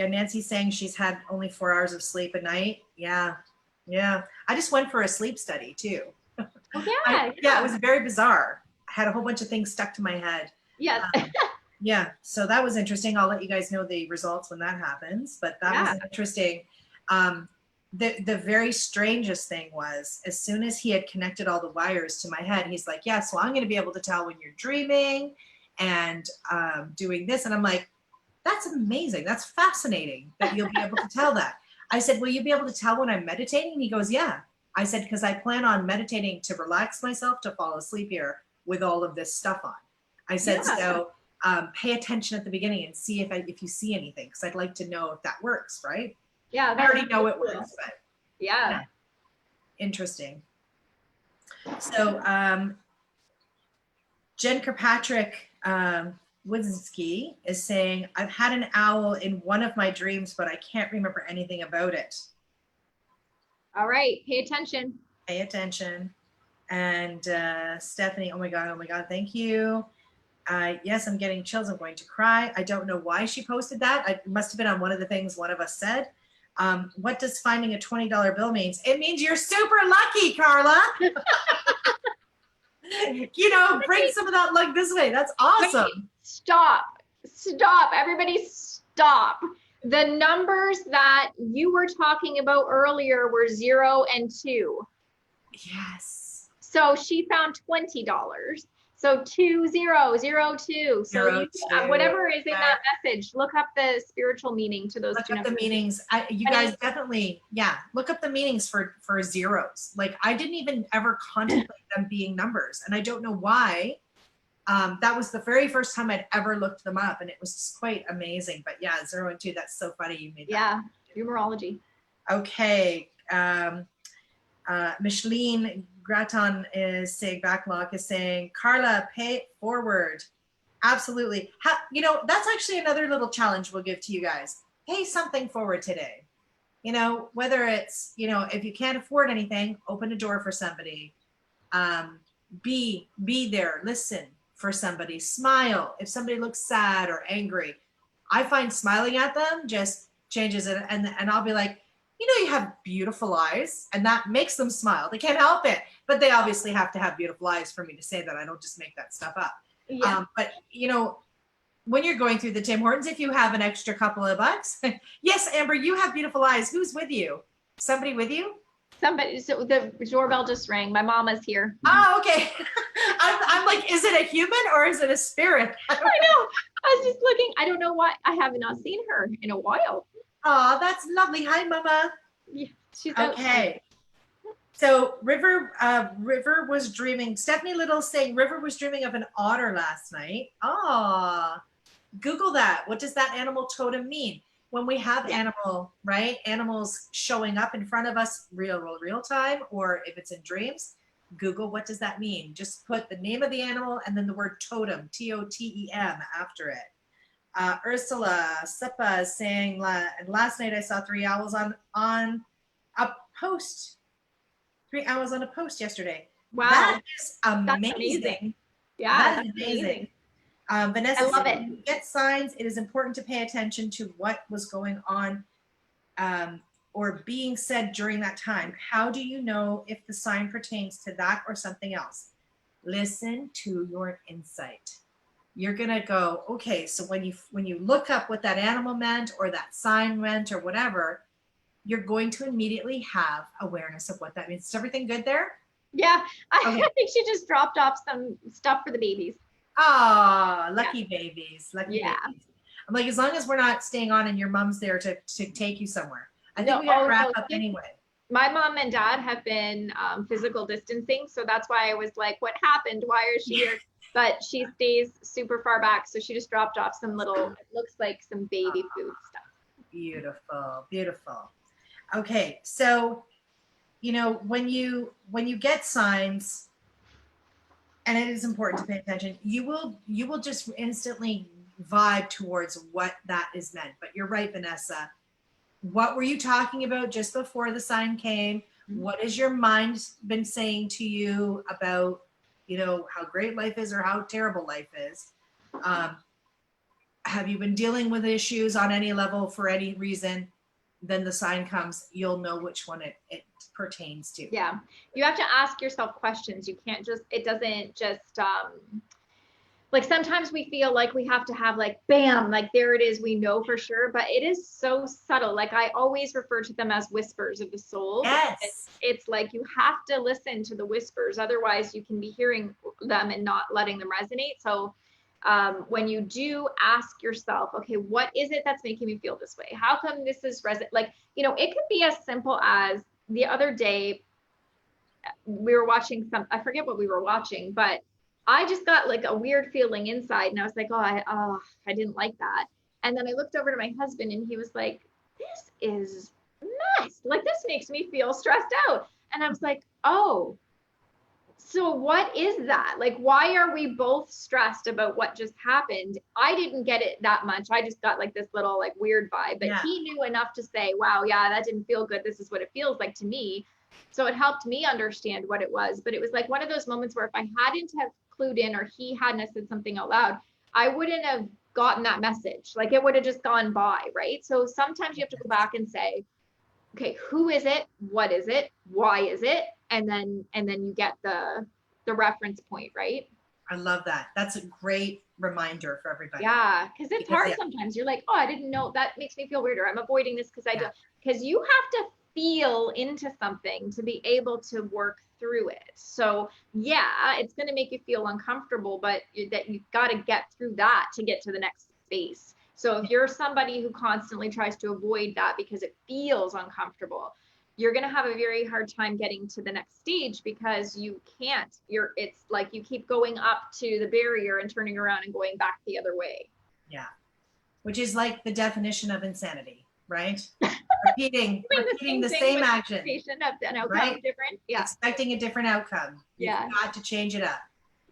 Nancy's saying she's had only 4 hours of sleep a night. Yeah. I just went for a sleep study too. Oh, yeah. It was very bizarre. I had a whole bunch of things stuck to my head. Yes. Yeah, so that was interesting. I'll let you guys know the results when that happens, but that was interesting. Um, the very strangest thing was, as soon as he had connected all the wires to my head, he's like, yeah, so I'm going to be able to tell when you're dreaming and doing this. And I'm like, that's amazing. That's fascinating that you'll be able to tell that. I said, will you be able to tell when I'm meditating? He goes, yeah. I said, because I plan on meditating to relax myself, to fall asleep here with all of this stuff on. I said, so pay attention at the beginning and see if you see anything, because I'd like to know if that works, right? Yeah, I already know it works, but yeah. Interesting. So Jen Kirkpatrick Woodzinski is saying, I've had an owl in one of my dreams, but I can't remember anything about it. All right, pay attention. Pay attention. And Stephanie, oh my God, thank you. Yes, I'm getting chills. I'm going to cry. I don't know why she posted that. It must have been on one of the things one of us said. What does finding a $20 bill means? It means you're super lucky, Carla. You know, bring some of that luck this way. That's awesome. Wait, stop. Everybody stop. The numbers that you were talking about earlier were 0 and 2. Yes. So she found $20. So 2002. So whatever is in that message, look up the spiritual meaning to those two numbers. Look up the meanings. You guys definitely, look up the meanings for zeros. Like, I didn't even ever contemplate them being numbers, and I don't know why. That was the very first time I'd ever looked them up, and it was quite amazing. But yeah, 0 and 2. That's so funny you made that. Yeah, numerology. Okay. Micheline Graton is saying, Backlog is saying, Carla, pay it forward. Absolutely. You know, that's actually another little challenge we'll give to you guys. Pay something forward today. You know, whether it's, you know, if you can't afford anything, open a door for somebody. Be there, listen for somebody, smile. If somebody looks sad or angry, I find smiling at them just changes it. And I'll be like, you know, you have beautiful eyes, and that makes them smile. They can't help it, but they obviously have to have beautiful eyes for me to say that. I don't just make that stuff up. Yeah. But you know, when you're going through the Tim Hortons, if you have an extra couple of bucks, yes, Amber, you have beautiful eyes. Who's with you? Somebody with you? Somebody. So the doorbell just rang. My mama's here. Oh, okay. I'm like, is it a human or is it a spirit? I know. I was just looking. I don't know why. I have not seen her in a while. Oh, that's lovely. Hi, Mama. Yeah, she's okay. So River was dreaming. Stephanie Little saying River was dreaming of an otter last night. Oh, Google that. What does that animal totem mean? When we have animals showing up in front of us real time, or if it's in dreams, Google what does that mean? Just put the name of the animal and then the word totem, TOTEM, after it. Ursula Seppa is saying, last night I saw 3 owls on a post. 3 owls on a post yesterday. Wow. That is amazing. Yeah, that is amazing. Vanessa, I love it. When you get signs, it is important to pay attention to what was going on or being said during that time. How do you know if the sign pertains to that or something else? Listen to your insight. You're gonna go, okay, so when you look up what that animal meant or that sign meant or whatever, you're going to immediately have awareness of what that means. Is everything good there? Yeah, I think she just dropped off some stuff for the babies. Oh, lucky babies, lucky babies. I'm like, as long as we're not staying on and your mom's there to take you somewhere. I think we gotta wrap up anyway. My mom and dad have been physical distancing, so that's why I was like, what happened? Why is she here? But she stays super far back, so she just dropped off some little, it looks like some baby food stuff. Beautiful, beautiful. Okay, so, you know, when you get signs, and it is important to pay attention, you will just instantly vibe towards what that is meant. But you're right, Vanessa. What were you talking about just before the sign came? What has your mind been saying to you about, you know, how great life is or how terrible life is? Have you been dealing with issues on any level for any reason? Then the sign comes, you'll know which one it pertains to. Yeah, you have to ask yourself questions. You can't just, it doesn't just Like sometimes we feel like we have to have like, bam, like there it is, we know for sure, but it is so subtle. Like I always refer to them as whispers of the soul. Yes. It's like you have to listen to the whispers, otherwise you can be hearing them and not letting them resonate. So when you do ask yourself, okay, what is it that's making me feel this way? How come this is like, you know, it could be as simple as the other day we were watching I forget what we were watching, but I just got like a weird feeling inside and I was like, I didn't like that. And then I looked over to my husband and he was like, this is nice. Like this makes me feel stressed out. And I was like, oh, so what is that? Like, why are we both stressed about what just happened? I didn't get it that much. I just got like this little like weird vibe, but he knew enough to say, wow, yeah, that didn't feel good. This is what it feels like to me. So it helped me understand what it was. But it was like one of those moments where if I hadn't have clued in or he hadn't have said something out loud, I wouldn't have gotten that message. Like it would have just gone by, right? So sometimes you have to go back and say, okay, who is it? What is it? Why is it? And then you get the reference point, right? I love that. That's a great reminder for everybody. Yeah, because it's hard sometimes. You're like, oh, I didn't know, that makes me feel weirder. I'm avoiding this because I don't, because you have to feel into something to be able to work through it. So yeah, it's going to make you feel uncomfortable, but that you've got to get through that to get to the next space. So if you're somebody who constantly tries to avoid that because it feels uncomfortable, you're going to have a very hard time getting to the next stage because you can't. It's like you keep going up to the barrier and turning around and going back the other way. Yeah. Which is like the definition of insanity, right? repeating the same action. Right? Different. Yeah. Expecting a different outcome. You've got to change it up.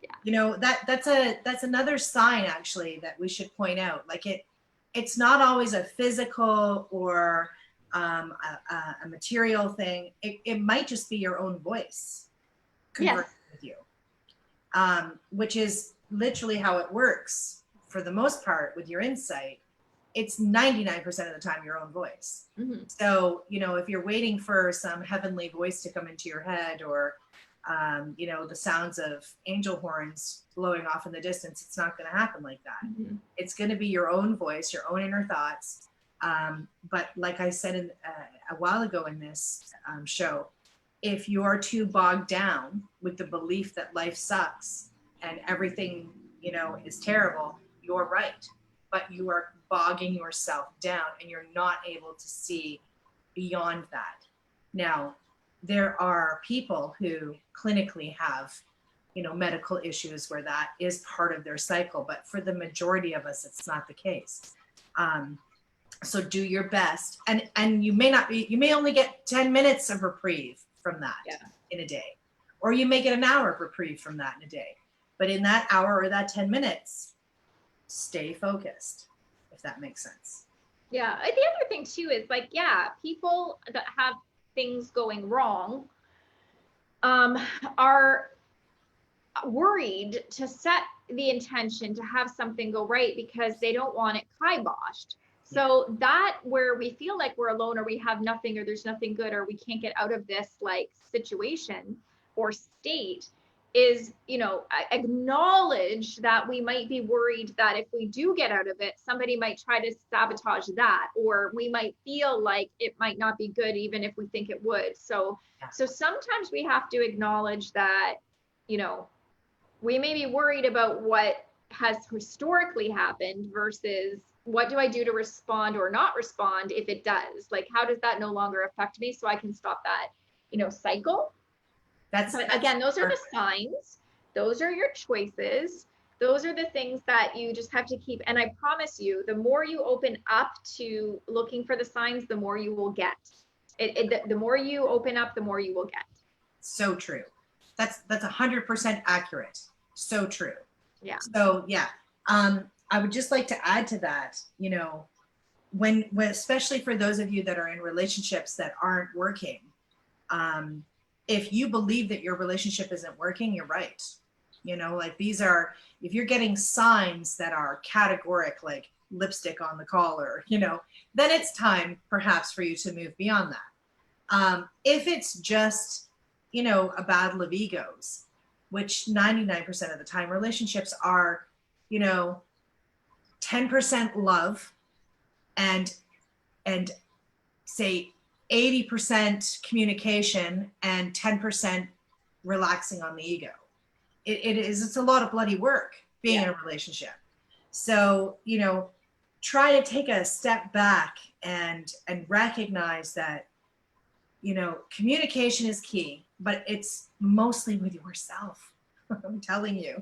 Yeah. You know, that's another sign actually that we should point out. Like it's not always a physical or a material thing. It might just be your own voice conversing with you, which is literally how it works for the most part with your insight. It's 99% of the time your own voice. Mm-hmm. So, you know, if you're waiting for some heavenly voice to come into your head or, you know, the sounds of angel horns blowing off in the distance, it's not going to happen like that. Mm-hmm. It's going to be your own voice, your own inner thoughts. But like I said a while ago in this show, if you're too bogged down with the belief that life sucks and everything, you know, is terrible, you're right. But you are bogging yourself down and you're not able to see beyond that. Now, there are people who clinically have, you know, medical issues where that is part of their cycle, but for the majority of us, it's not the case. So do your best, and you may only get 10 minutes of reprieve from that in a day, or you may get an hour of reprieve from that in a day. But in that hour or that 10 minutes, stay focused, if that makes sense. Yeah. The other thing too is like, people that have things going wrong are worried to set the intention to have something go right because they don't want it kiboshed. So that where we feel like we're alone or we have nothing or there's nothing good or we can't get out of this like situation or state is, you know, acknowledge that we might be worried that if we do get out of it, somebody might try to sabotage that, or we might feel like it might not be good even if we think it would. So sometimes we have to acknowledge that, you know, we may be worried about what has historically happened versus what do I do to respond or not respond if it does? Like, how does that no longer affect me so I can stop that, you know, cycle? Again, those are the signs. Those are your choices. Those are the things that you just have to keep. And I promise you, the more you open up to looking for the signs, the more you will get. The more you open up, the more you will get. So true. That's 100% accurate. So true. Yeah. So yeah. I would just like to add to that, you know, when especially for those of you that are in relationships that aren't working, if you believe that your relationship isn't working, you're right. You know, like if you're getting signs that are categoric, like lipstick on the collar, you know, then it's time perhaps for you to move beyond that. If it's just, you know, a battle of egos, which 99% of the time relationships are you know, 10% love and say 80% communication and 10% relaxing on the ego. It's a lot of bloody work being in a relationship. So, you know, try to take a step back and recognize that, you know, communication is key, but it's mostly with yourself. I'm telling you,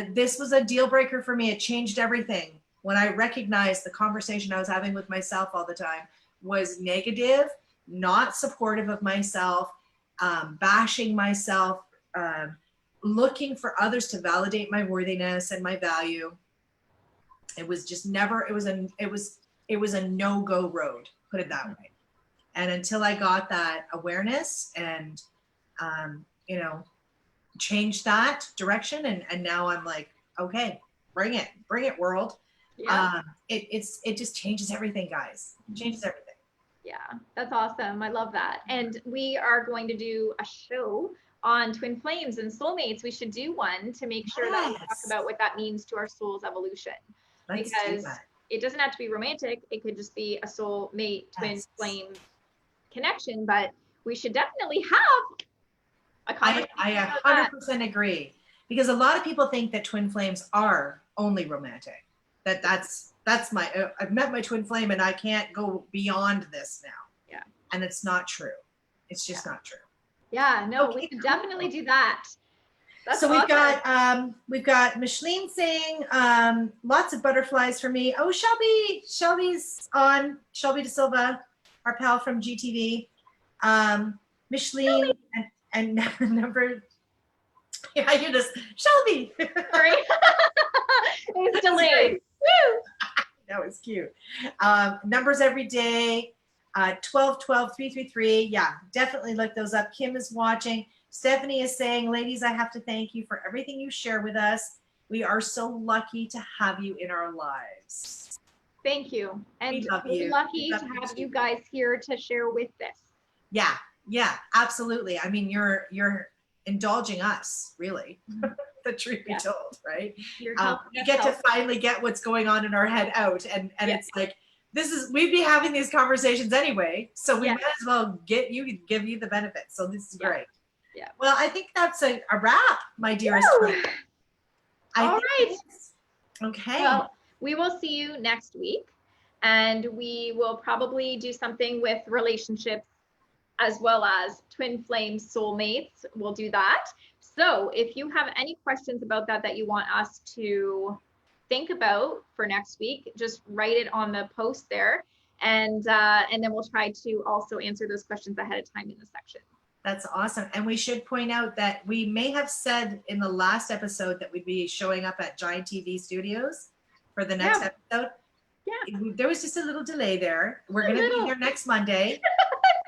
this was a deal breaker for me. It changed everything when I recognized the conversation I was having with myself all the time was negative, not supportive of myself, bashing myself, looking for others to validate my worthiness and my value. It was just never, it was a no-go road, put it that way. And until I got that awareness and, you know, changed that direction. And now I'm like, okay, bring it world. Yeah. It just changes everything, guys. It changes everything. Yeah, that's awesome. I love that. And we are going to do a show on twin flames and soulmates. We should do one to make sure that we talk about what that means to our soul's evolution. Let's because do that. It doesn't have to be romantic. It could just be a soulmate twin flame connection, but we should definitely have a conversation. I 100% agree, because a lot of people think that twin flames are only romantic. That's my, I've met my twin flame and I can't go beyond this now. Yeah. And it's not true. It's just not true. Yeah, no, we can definitely do that. That's so awesome. we've got Micheline saying lots of butterflies for me. Oh, Shelby's on. Shelby De Silva, our pal from GTV. Micheline and number. Yeah, I hear this. Shelby. Sorry. It was delayed. Woo! That was cute. Numbers every day. 12 12 333. Yeah, definitely look those up. Kim is watching. Stephanie is saying, ladies, I have to thank you for everything you share with us. We are so lucky to have you in our lives. Thank you. And we're lucky to have you guys here to share with this. Yeah, absolutely. I mean, you're indulging us, really. The truth be told, right? We get to finally get what's going on in our head out. And it's like, we'd be having these conversations anyway. So we might as well give you the benefits. So this is great. Yeah. Well, I think that's a wrap, my dearest friend. All right. Okay. Well, we will see you next week, and we will probably do something with relationships as well as twin flame soulmates. We'll do that. So if you have any questions about that you want us to think about for next week, just write it on the post there, and then we'll try to also answer those questions ahead of time in the section. That's awesome. And we should point out that we may have said in the last episode that we'd be showing up at Giant TV Studios for the next episode. Yeah. There was just a little delay there. We're going to be here next Monday.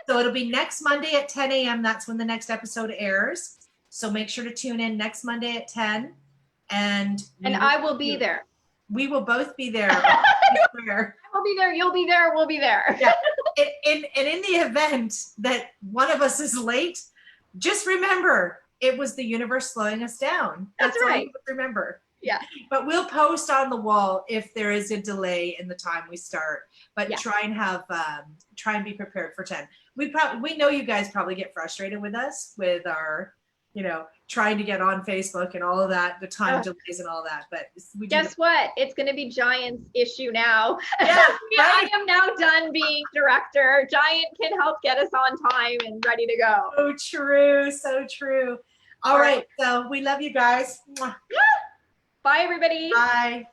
So it'll be next Monday at 10 a.m. That's when the next episode airs. So make sure to tune in next Monday at 10. And I will be there. We will both be there. I'll be there. You'll be there. We'll be there. Yeah. And in the event that one of us is late, just remember it was the universe slowing us down. That's right. All you remember. Yeah. But we'll post on the wall if there is a delay in the time we start. But try and be prepared for 10. We know you guys probably get frustrated with us with our, trying to get on Facebook and all of that, the time delays and all that. But guess what? It's going to be Giant's issue now. Yeah, I am now done being director. Giant can help get us on time and ready to go. So true. So true. All right. So we love you guys. Bye, everybody. Bye.